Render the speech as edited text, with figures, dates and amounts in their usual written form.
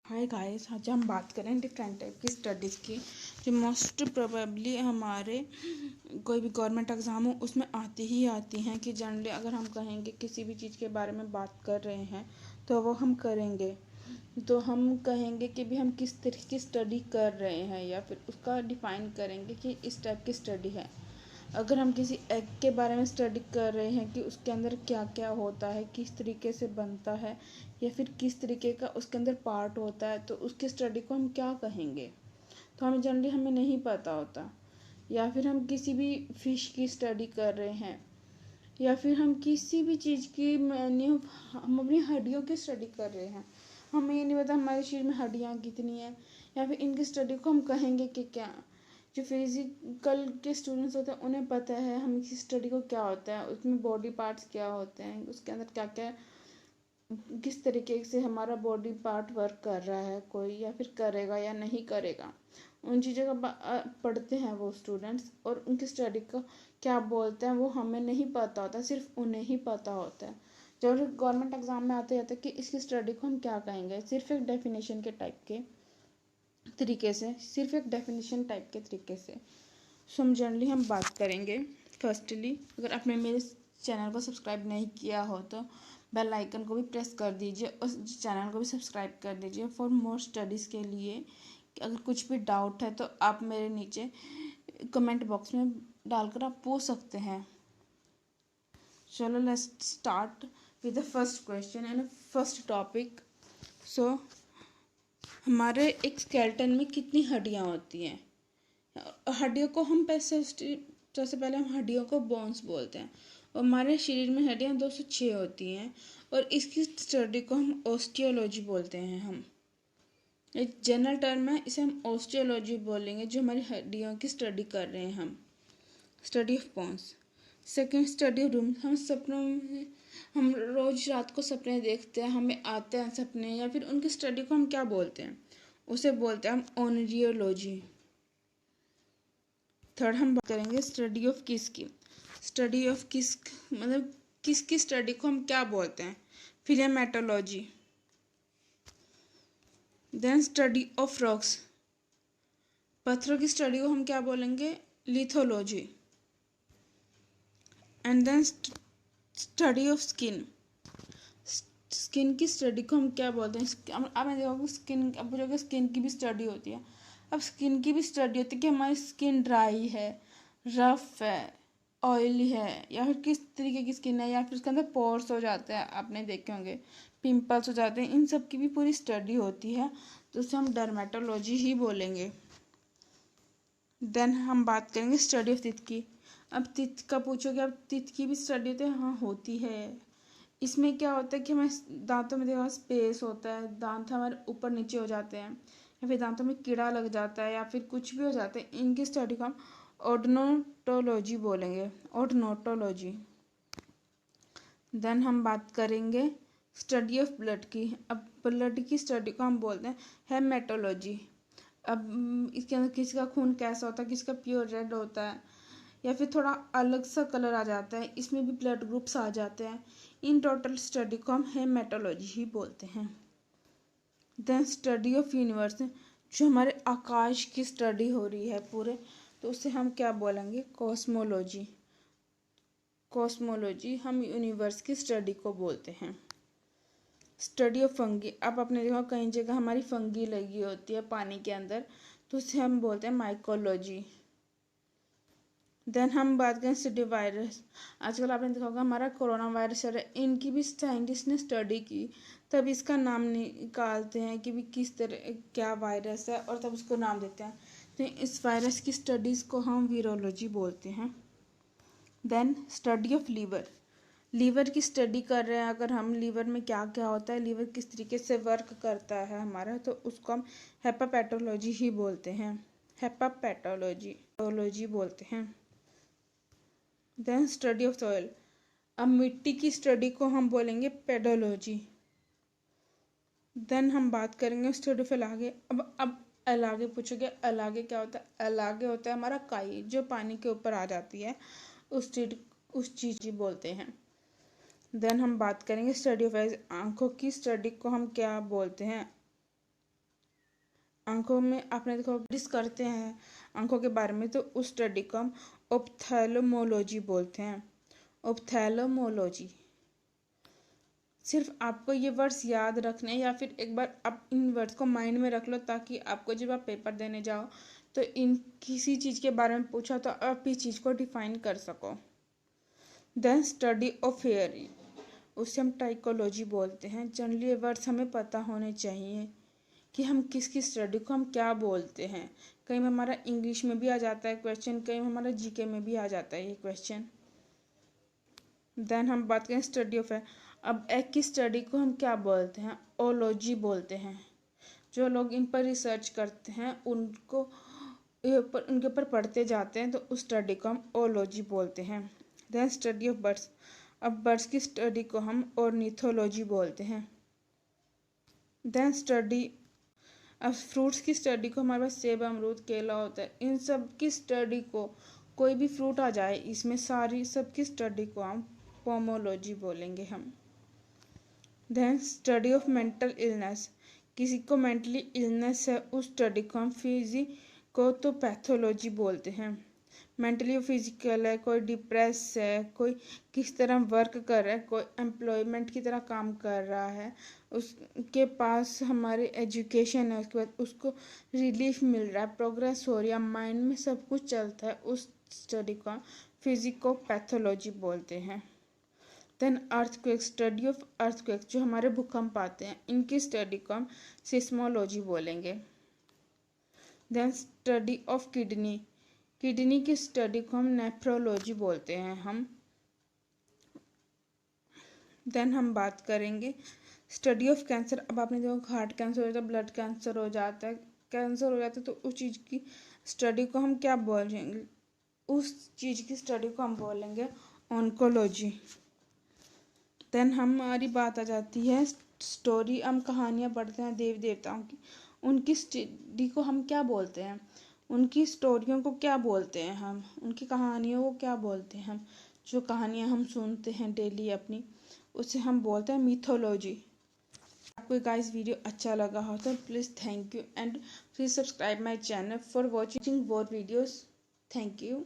Hi guys, आज हम बात करें डिफरेंट टाइप की स्टडीज़ की जो मोस्ट प्रोबेबली हमारे कोई भी गवर्नमेंट एग्ज़ाम हो उसमें आती ही आती हैं। कि जनरली अगर हम कहेंगे किसी भी चीज़ के बारे में बात कर रहे हैं तो वो हम करेंगे, तो हम कहेंगे कि भी हम किस तरह की स्टडी कर रहे हैं या फिर उसका डिफ़ाइन करेंगे कि इस टाइप की स्टडी है। अगर हम किसी एग के बारे में स्टडी कर रहे हैं कि उसके अंदर क्या क्या होता है, किस तरीके से बनता है या फिर किस तरीके का उसके अंदर पार्ट होता है, तो उसकी स्टडी को हम क्या कहेंगे, तो हमें जनरली हमें नहीं पता होता। या फिर हम किसी भी फिश की स्टडी कर रहे हैं या फिर हम किसी भी चीज़ की हम अपनी हड्डियों की स्टडी कर रहे हैं, हमें ये नहीं पता हमारे शरीर में हड्डियाँ कितनी हैं या फिर इनकी स्टडी को हम कहेंगे कि क्या। जो फिजिकल के स्टूडेंट्स होते हैं उन्हें पता है हम इस स्टडी को क्या होता है, उसमें बॉडी पार्ट्स क्या होते हैं, उसके अंदर क्या क्या किस तरीके से हमारा बॉडी पार्ट वर्क कर रहा है कोई या फिर करेगा या नहीं करेगा, उन चीज़ों का पढ़ते हैं वो स्टूडेंट्स। और उनकी स्टडी का क्या बोलते हैं वो हमें नहीं पता होता, सिर्फ उन्हें ही पता होता है। जब गवर्नमेंट एग्जाम में आते जाते कि इसकी स्टडी को हम क्या कहेंगे, सिर्फ एक डेफिनेशन के टाइप के तरीके से, सिर्फ एक डेफिनेशन टाइप के तरीके से। सो हम जनरली हम बात करेंगे। फर्स्टली, अगर आपने मेरे चैनल को सब्सक्राइब नहीं किया हो तो बेल आइकन को भी प्रेस कर दीजिए और चैनल को भी सब्सक्राइब कर दीजिए फॉर मोर स्टडीज़ के लिए। अगर कुछ भी डाउट है तो आप मेरे नीचे कमेंट बॉक्स में डालकर आप पूछ सकते हैं। चलो let's start with the first question and first topic. So हमारे एक स्केलेटन में कितनी हड्डियाँ होती हैं? हड्डियों को हम सबसे पहले हम हड्डियों को बोन्स बोलते हैं और हमारे शरीर में हड्डियाँ 206 होती हैं और इसकी स्टडी को हम ऑस्टियोलॉजी बोलते हैं। हम एक जनरल टर्म है, इसे हम ऑस्टियोलॉजी बोलेंगे जो हमारी हड्डियों की स्टडी कर रहे हैं हम। Study of bones. Second, study of dream. हम सपनों में हम रोज रात को सपने देखते हैं, हमें आते हैं सपने या फिर उनकी स्टडी को हम क्या बोलते हैं, उसे बोलते हैं हम ओनिरियोलॉजी। थर्ड, हम बात करेंगे स्टडी ऑफ किस की। स्टडी ऑफ किस मतलब किस की स्टडी को हम क्या बोलते हैं, philematology. Then study of rocks. पत्थरों की स्टडी को हम क्या बोलेंगे, lithology. And then study of skin. Skin की स्टडी को हम क्या बोलते हैं। आपने देखा होगा स्किन, अब जो स्किन की भी स्टडी होती है। अब स्किन की भी स्टडी होती है कि हमारी स्किन ड्राई है, रफ है, ऑयली है या फिर किस तरीके की स्किन है, या फिर उसके अंदर पोर्स हो जाते हैं, आपने देखे होंगे पिंपल्स हो जाते हैं, इन सब की भी पूरी स्टडी होती है, तो उसे हम डर्मेटोलॉजी ही बोलेंगे। देन हम बात करेंगे स्टडी ऑफ टीथ की। अब टीथ का पूछोगे, अब टीथ की भी स्टडी होती है, हाँ होती है। इसमें क्या होता है कि हमारे दांतों में देखो स्पेस होता है, दांत हमारे ऊपर नीचे हो जाते हैं या फिर दांतों में कीड़ा लग जाता है या फिर कुछ भी हो जाता है, इनकी स्टडी को हम ओडोंटोलॉजी बोलेंगे, ओडोंटोलॉजी। देन हम बात करेंगे स्टडी ऑफ ब्लड की। अब ब्लड की स्टडी को हम बोलते हैं हेमेटोलॉजी। अब इसके अंदर किसी का खून कैसा होता है, किसका प्योर रेड होता है या फिर थोड़ा अलग सा कलर आ जाता है, इसमें भी ब्लड ग्रुप्स आ जाते हैं, इन टोटल स्टडी को हम हेमेटोलॉजी ही बोलते हैं। देन स्टडी ऑफ यूनिवर्स, जो हमारे आकाश की स्टडी हो रही है पूरे, तो उसे हम क्या बोलेंगे, कॉस्मोलॉजी। कॉस्मोलॉजी हम यूनिवर्स की स्टडी को बोलते हैं। Study of fungi. अब आपने देखा कई जगह हमारी फंगी लगी होती है पानी के अंदर, तो उसे हम बोलते हैं माइकोलॉजी। देन हम बात करें स्टडी वायरस। आजकल आपने देखा होगा हमारा कोरोना वायरस है, इनकी भी साइंटिस्ट ने स्टडी की, तब इसका नाम निकालते हैं कि भी किस तरह क्या वायरस है और तब उसको नाम देते हैं। तो इस वायरस की स्टडीज़ को हम वीरोलॉजी बोलते हैं। Then study of liver. Liver की स्टडी कर रहे हैं अगर हम, लीवर में क्या क्या होता है, लीवर किस तरीके से वर्क करता है हमारा, तो उसको हम हेपापैथोलॉजी ही बोलते हैं, हेपापैथोलॉजी बोलते हैं। Then study of soil. अब मिट्टी की स्टडी को हम बोलेंगे पेडोलॉजी। देन हम बात करेंगे स्टडी ऑफ एलागे। अब एलागे पूछोगे, एलागे क्या होता है, एलागे होता है हमारा काई जो पानी के ऊपर आ जाती है, उस चीज़ बोलते हैं। देन हम बात करेंगे स्टडी ऑफ आइज। आँखों की स्टडी को हम क्या बोलते हैं, आंखों में आपने देखो डिस करते हैं आंखों के बारे में, तो उस स्टडी को हम ऑप्थेल्मोलॉजी बोलते हैं। ऑप्थेल्मोलॉजी। सिर्फ आपको ये वर्ड्स याद रखने या फिर एक बार आप इन वर्ड्स को माइंड में रख लो, ताकि आपको जब आप पेपर देने जाओ तो इन किसी चीज़ के बारे में पूछा तो आप इस चीज़ को डिफाइन कर सको। देन स्टडी ऑफ हेयरिंग, उसे हम टाइकोलॉजी बोलते हैं। जनरली ये वर्ड्स हमें पता होने चाहिए कि हम किसकी स्टडी को हम क्या बोलते हैं। कहीं हमारा इंग्लिश में भी आ जाता है क्वेश्चन, कहीं हमारा जीके में भी आ जाता है ये क्वेश्चन। देन हम बात करें स्टडी ऑफ है। अब एक की स्टडी को हम क्या बोलते हैं? ओलॉजी बोलते हैं। जो लोग इन पर रिसर्च करते हैं उनको उनके ऊपर पढ़ते जाते हैं, तो उस स्टडी को हम ओलॉजी बोलते हैं। देन स्टडी ऑफ बर्ड्स, अब बर्ड्स की स्टडी को हम ऑर्निथोलॉजी बोलते हैं। देन स्टडी अब फ्रूट्स की स्टडी को हमारे पास सेब, अमरूद, केला होता है। इन सब की स्टडी को कोई भी फ्रूट आ जाए इसमें सारी सब की स्टडी को हम पोमोलॉजी बोलेंगे हम। Then study of mental illness, किसी को मेंटली इलनेस है उस स्टडी को हम फिजिकोपैथोलॉजी बोलते हैं। मेंटली फिजिकल है, कोई डिप्रेस है, कोई किस तरह वर्क कर रहा है, कोई एम्प्लॉयमेंट की तरह काम कर रहा है, उसके पास हमारी एजुकेशन है, उसके बाद उसको रिलीफ मिल रहा है, प्रोग्रेस हो रही है, माइंड में सब कुछ चलता है, उस स्टडी को फिजिकोपैथोलॉजी बोलते हैं। Then earthquake, study of earthquake, जो हमारे भूकंप आते हैं इनकी स्टडी को हम सिस्मोलॉजी बोलेंगे। Then study of kidney, kidney की स्टडी को हम नेफ्रोलॉजी बोलते हैं हम। देन हम बात करेंगे स्टडी ऑफ कैंसर। अब आपने देखो हार्ट कैंसर हो जाता है, ब्लड कैंसर हो जाता है, कैंसर हो जाता है, तो उस चीज़ की स्टडी को हम क्या बोलेंगे? उस चीज़ की स्टडी को हम बोलेंगे ऑन्कोलॉजी। देन हमारी बात आ जाती है स्टोरी, हम कहानियाँ पढ़ते हैं देवी देवताओं की, उनकी स्टडी को हम क्या बोलते हैं? उनकी स्टोरियों को क्या बोलते हैं हम? उनकी कहानियों को क्या बोलते हैं हम? जो कहानियाँ हम सुनते हैं डेली अपनी, उसे हम बोलते हैं मिथोलॉजी। आपको गाइस वीडियो अच्छा लगा हो तो please thank you and please subscribe my channel for watching more videos. Thank you.